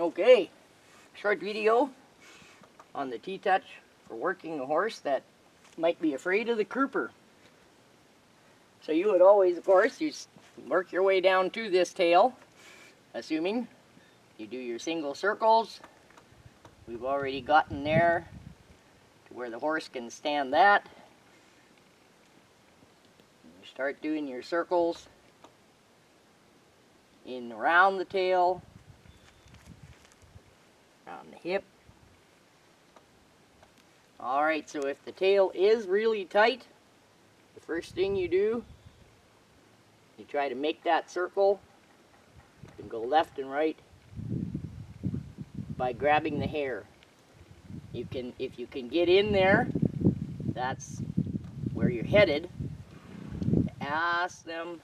Okay, short video on the TTouch for working a horse that might be afraid of the crupper. So you would always, of course, you work your way down to this tail, assuming you do your single circles. We've already gotten there to where the horse can stand that. You start doing your circles in around the tail, around the hip. Alright, so if the tail is really tight, the first thing you do, you try to make that circle. You can go left and right by grabbing the hair. You can, if you can get in there, that's where you're headed. Ask them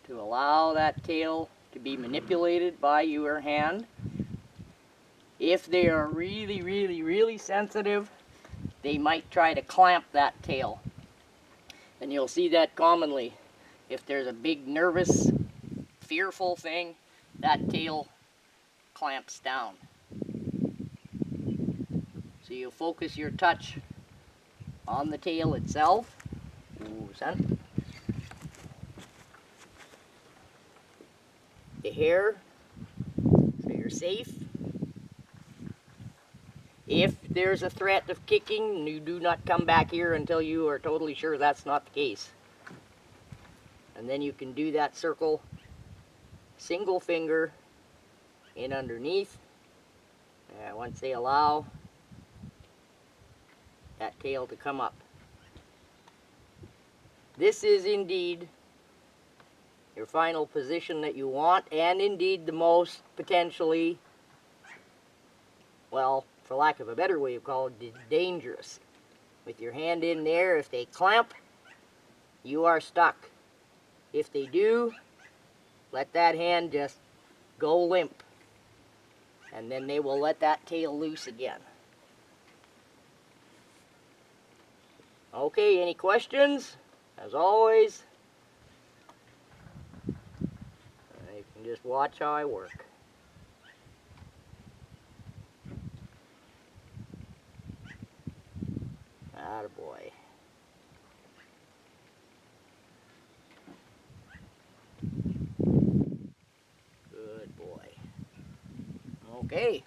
to allow that tail to be manipulated by your hand. If they are really, really, really sensitive, they might try to clamp that tail. And you'll see that commonly. If there's a big, nervous, fearful thing, that tail clamps down. So you focus your touch on the tail itself. Ooh, son. The hair, so you're safe. If there's a threat of kicking, you do not come back here until you are totally sure that's not the case. And then you can do that circle, single finger in underneath. And once they allow that tail to come up. This is indeed your final position that you want, and indeed the most potentially, well, for lack of a better way of calling it, dangerous. With your hand in there, if they clamp, you are stuck. If they do, let that hand just go limp, and then they will let that tail loose again. Okay, any questions? As always, you can just watch how I work. Attaboy. Good boy. Okay.